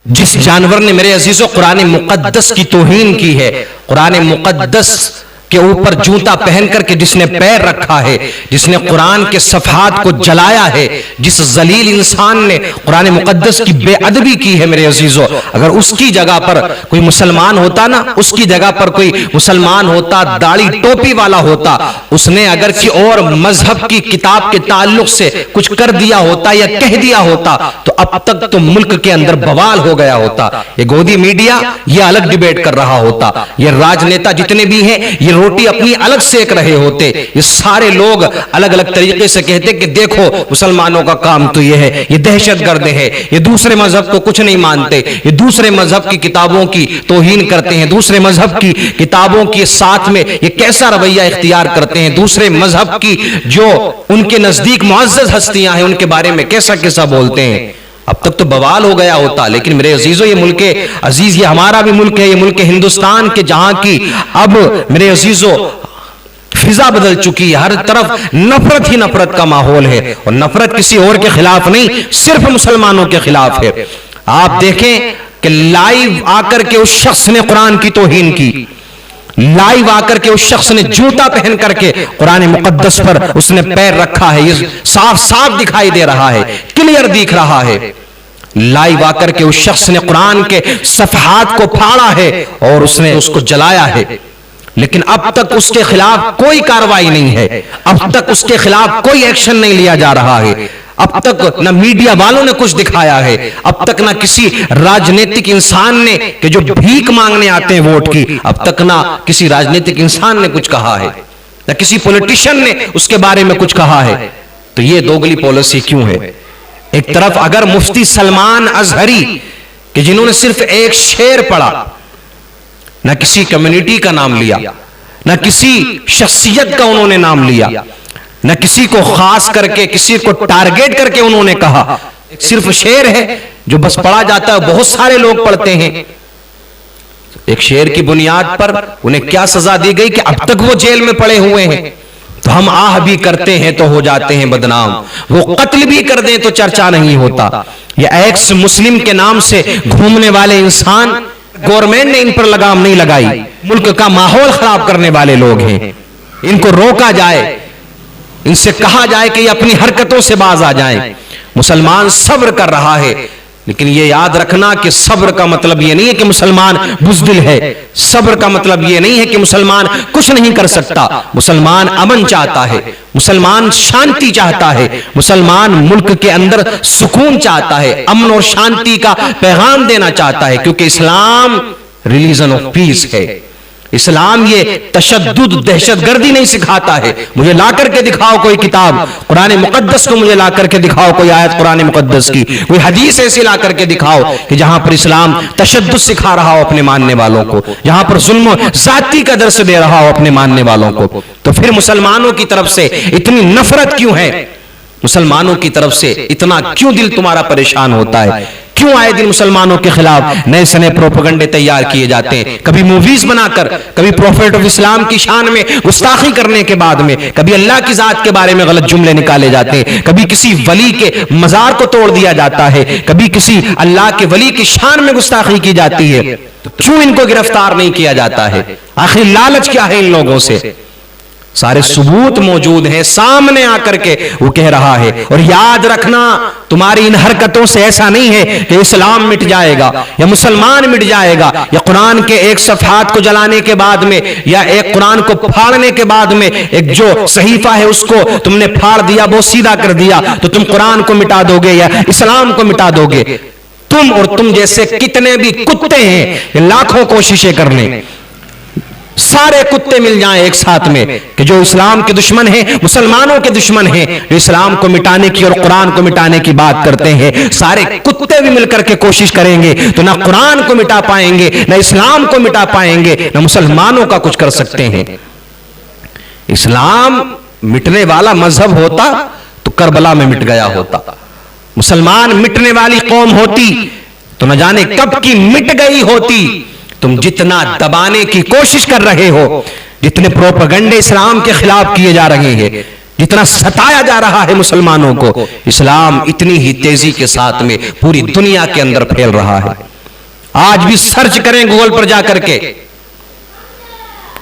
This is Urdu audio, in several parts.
جس جانور نے میرے عزیزو قرآن مقدس کی توہین کی ہے، قرآن مقدس کے اوپر جوتا پہن کر کے جس نے پیر رکھا ہے، جس نے قرآن کے صفحات کو جلایا ہے، جس ذلیل انسان نے قرآن مقدس کی بے ادبی کی ہے میرے عزیزو، اگر اس کی جگہ پر کوئی مسلمان ہوتا نا، اس کی جگہ پر کوئی مسلمان ہوتا، داڑھی ٹوپی والا ہوتا، اس نے اگر کسی اور مذہب کی کتاب کے تعلق سے کچھ کر دیا ہوتا یا کہہ دیا ہوتا تو اب تک تو ملک کے اندر بوال ہو گیا ہوتا۔ یہ گودی میڈیا یہ الگ ڈیبیٹ کر رہا ہوتا، یہ راجنیتا جتنے بھی ہیں یہ روٹی اپنی الگ سیک رہے ہوتے، یہ سارے لوگ الگ الگ طریقے سے کہتے کہ دیکھو مسلمانوں کا کام تو یہ ہے، یہ دہشت گرد ہے، یہ دوسرے مذہب کو کچھ نہیں مانتے، یہ دوسرے مذہب کی کتابوں کی توہین کرتے ہیں، دوسرے مذہب کی کتابوں کے ساتھ میں یہ کیسا رویہ اختیار کرتے ہیں، دوسرے مذہب کی جو ان کے نزدیک معزز ہستیاں ہیں ان کے بارے میں کیسا کیسا بولتے ہیں۔ اب تک تو بوال ہو گیا ہوتا، لیکن میرے عزیزو یہ ملک عزیز، یہ ہمارا بھی ملک ہے، یہ ملک ہندوستان کے جہاں کی اب میرے عزیزو فضا بدل چکی ہے، ہر طرف نفرت ہی نفرت کا ماحول ہے، اور نفرت کسی اور کے خلاف نہیں، صرف مسلمانوں کے خلاف ہے۔ آپ دیکھیں کہ لائیو آ کر کے اس شخص نے قرآن کی توہین کی، لائیو آ کر کے اس شخص نے جوتا پہن کر کے قرآن مقدس پر اس نے پیر رکھا ہے، یہ صاف صاف دکھائی دے رہا ہے، کلیئر دکھ رہا ہے۔ لائیو آ کر کے اس شخص نے قرآن کے صفحات کو پھاڑا ہے اور اس نے اس کو جلایا ہے، لیکن اب تک اس کے خلاف کوئی کارروائی نہیں ہے، اب تک اس کے خلاف کوئی ایکشن نہیں لیا جا رہا ہے، اب تک نہ میڈیا والوں نے کچھ دکھایا ہے، اب تک نہ کسی راجنیتک انسان نے کہ جو بھیک مانگنے آتے ہیں ووٹ کی، اب تک نہ کسی راجنیتک انسان نے کچھ کہا ہے، نہ کسی پولیٹیشن نے اس کے بارے میں کچھ کہا ہے۔ تو یہ دوگلی پالیسی کیوں ہے؟ ایک طرف اگر مفتی سلمان ازہری کہ جنہوں نے صرف ایک شعر پڑھا، نہ کسی کمیونٹی کا نام لیا، نہ کسی شخصیت کا انہوں نے نام لیا، نہ کسی کو خاص کر کے کسی کو ٹارگیٹ کر کے انہوں نے کہا، صرف شعر ہے جو بس پڑھا جاتا ہے، بہت سارے لوگ پڑھتے ہیں، ایک شعر کی بنیاد پر انہیں کیا سزا دی گئی کہ اب تک وہ جیل میں پڑے ہوئے ہیں۔ تو ہم آہ بھی کرتے ہیں تو ہو جاتے ہیں بدنام، وہ قتل بھی کر دیں تو چرچا نہیں ہوتا۔ یہ ایکس مسلم کے نام سے گھومنے والے انسان، گورنمنٹ نے ان پر لگام نہیں لگائی، ملک کا ماحول خراب کرنے والے لوگ ہیں، ان کو روکا جائے، ان سے کہا جائے کہ یہ اپنی حرکتوں سے باز آ جائیں۔ مسلمان صبر کر رہا ہے، لیکن یہ یاد رکھنا کہ صبر کا مطلب یہ نہیں ہے کہ مسلمان بزدل ہے، صبر کا مطلب یہ نہیں ہے کہ مسلمان کچھ نہیں کر سکتا۔ مسلمان امن چاہتا ہے، مسلمان شانتی چاہتا ہے، مسلمان ملک کے اندر سکون چاہتا ہے، امن اور شانتی کا پیغام دینا چاہتا ہے، کیونکہ اسلام ریلیجن آف پیس ہے۔ اسلام یہ تشدد دہشت گردی نہیں سکھاتا ہے۔ مجھے لا کر کے دکھاؤ کوئی کتاب قرآن مقدس کو، مجھے لا کر کے دکھاؤ کوئی آیت قرآن مقدس کی، کوئی حدیث ایسی لا کر کے دکھاؤ کہ جہاں پر اسلام تشدد سکھا رہا ہو اپنے ماننے والوں کو، جہاں پر ظلم و ذاتی کا درس دے رہا ہو اپنے ماننے والوں کو۔ تو پھر مسلمانوں کی طرف سے اتنی نفرت کیوں ہے؟ مسلمانوں کی طرف سے اتنا کیوں دل تمہارا پریشان ہوتا ہے؟ کیوں آئے دن مسلمانوں کے خلاف نئے سے نئے پروپیگنڈے تیار کیے جاتے ہیں؟ کبھی موویز بنا کر، کبھی پروفیٹ آف اسلام کی شان میں گستاخی کرنے کے بعد میں، کبھی اللہ کی ذات کے بارے میں غلط جملے نکالے جاتے ہیں، کبھی کسی ولی کے مزار کو توڑ دیا جاتا ہے، کبھی کسی اللہ کے ولی کی شان میں گستاخی کی جاتی ہے۔ کیوں ان کو گرفتار نہیں کیا جاتا ہے؟ آخر لالچ کیا ہے ان لوگوں سے؟ سارے ثبوت موجود ہیں، سامنے آ کر کے وہ کہہ رہا ہے۔ اور یاد رکھنا تمہاری ان حرکتوں سے ایسا نہیں ہے کہ اسلام مٹ جائے گا یا مسلمان مٹ جائے گا، یا قرآن کے ایک صفحات کو جلانے کے بعد میں یا ایک قرآن کو پھاڑنے کے بعد میں ایک جو صحیفہ ہے اس کو تم نے پھاڑ دیا، وہ سیدھا کر دیا تو تم قرآن کو مٹا دو گے یا اسلام کو مٹا دو گے۔ تم اور تم جیسے کتنے بھی کتے ہیں، لاکھوں کوششیں کر لیں، سارے کتے مل جائیں ایک ساتھ میں کہ جو اسلام کے دشمن ہیں، مسلمانوں کے دشمن ہیں، جو اسلام کو مٹانے کی اور قرآن کو مٹانے کی بات کرتے ہیں، سارے کتے بھی مل کر کے کوشش کریں گے تو نہ قرآن کو مٹا پائیں گے، نہ اسلام کو مٹا پائیں گے، نہ مسلمانوں کا کچھ کر سکتے ہیں۔ اسلام مٹنے والا مذہب ہوتا تو کربلا میں مٹ گیا ہوتا، مسلمان مٹنے والی قوم ہوتی تو نہ جانے کب کی مٹ گئی ہوتی۔ تم جتنا دبانے کی کوشش کر رہے ہو، جتنے پروپیگنڈے اسلام کے خلاف کیے جا رہے ہیں، جتنا ستایا جا رہا ہے مسلمانوں کو، اسلام اتنی ہی تیزی کے ساتھ میں پوری دنیا کے اندر پھیل رہا ہے۔ آج بھی سرچ کریں گوگل پر جا کر کے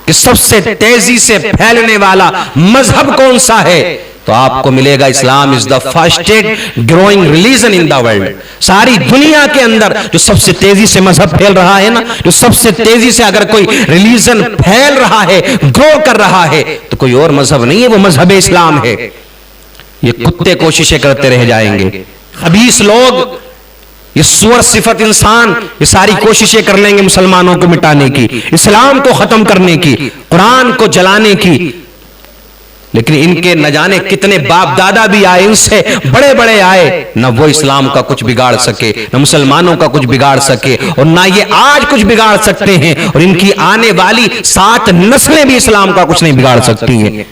کہ سب سے تیزی سے پھیلنے والا مذہب کون سا ہے، تو آپ کو ملے گا Islam is the fastest growing religion in the world. ساری دنیا کے اندر جو سب سے تیزی سے مذہب پھیل رہا ہے نا، جو سب سے تیزی سے اگر کوئی ریلیجن پھیل رہا ہے، گرو کر رہا ہے، تو کوئی اور مذہب نہیں ہے، وہ مذہب اسلام ہے۔ یہ کتے کوششیں کرتے رہ جائیں گے، خبیث لوگ، یہ سور صفت انسان، یہ ساری کوششیں کر لیں گے مسلمانوں کو مٹانے کی، اسلام کو ختم کرنے کی، قرآن کو جلانے کی، لیکن ان کے نہ جانے کتنے باپ دادا بھی آئے، ان سے بڑے بڑے آئے، نہ وہ اسلام کا کچھ بگاڑ سکے، نہ مسلمانوں کا کچھ بگاڑ سکے، اور نہ یہ آج کچھ بگاڑ سکتے ہیں، اور ان کی آنے والی 7 نسلیں بھی اسلام کا کچھ نہیں بگاڑ سکتی ہیں،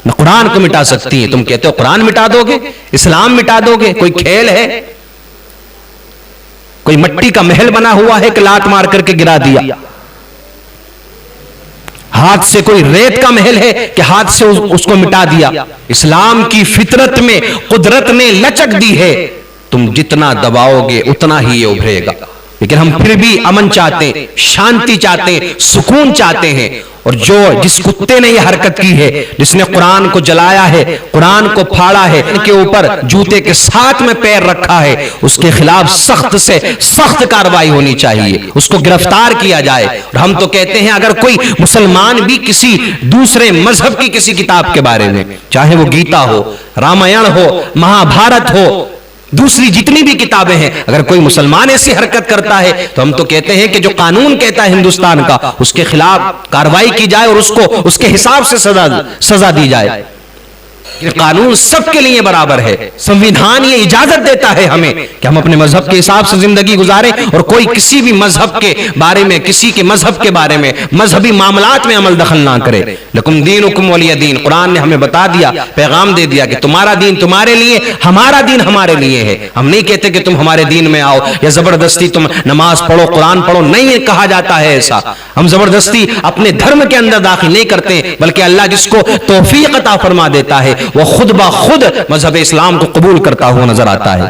نہ قرآن کو مٹا سکتی ہیں۔ تم کہتے ہو قرآن مٹا دو گے، اسلام مٹا دو گے، کوئی کھیل ہے؟ کوئی مٹی کا محل بنا ہوا ہے کہ لات مار کر کے گرا دیا؟ ہاتھ سے کوئی ریت کا محل ہے کہ ہاتھ سے اس کو مٹا دیا؟ اسلام کی فطرت میں قدرت نے لچک دی ہے، تم جتنا دباؤ گے اتنا ہی یہ ابھرے گا۔ لیکن ہم پھر بھی امن چاہتے ہیں، شانتی چاہتے ہیں، سکون چاہتے ہیں، اور جس کتے نے یہ حرکت کی ہے، جس نے قرآن کو جلایا ہے، قرآن کو پھاڑا ہے، ان کے اوپر جوتے کے ساتھ میں پیر رکھا ہے، اس کے خلاف سخت سے سخت کارروائی ہونی چاہیے، اس کو گرفتار کیا جائے۔ اور ہم تو کہتے ہیں اگر کوئی مسلمان بھی کسی دوسرے مذہب کی کسی کتاب کے بارے میں، چاہے وہ گیتا ہو، رامائن ہو، مہا بھارت ہو، دوسری جتنی بھی کتابیں ہیں، اگر کوئی مسلمان ایسی حرکت کرتا ہے تو ہم تو کہتے ہیں کہ جو قانون کہتا ہے ہندوستان کا، اس کے خلاف کارروائی کی جائے اور اس کو اس کے حساب سے سزا دی جائے۔ یہ قانون سب کے لیے برابر ہے، سنویدھان یہ اجازت دیتا ہے ہمیں کہ ہم اپنے مذہب کے حساب سے زندگی گزاریں، اور کوئی کسی بھی مذہب کے بارے میں، کسی کے مذہب کے بارے میں، مذہبی معاملات میں عمل دخل نہ کرے۔ لکم دینکم ولی دین، قرآن نے ہمیں بتا دیا، پیغام دے دیا کہ تمہارا دین تمہارے لیے، ہمارا دین ہمارے لیے ہے۔ ہم نہیں کہتے کہ تم ہمارے دین میں آؤ یا زبردستی تم نماز پڑھو، قرآن پڑھو، نہیں کہا جاتا ہے ایسا۔ ہم زبردستی اپنے دھرم کے اندر داخل نہیں کرتے، بلکہ اللہ جس کو توفیق عطا فرما دیتا ہے وہ خود بخود مذہب اسلام کو قبول کرتا ہوا نظر آتا ہے۔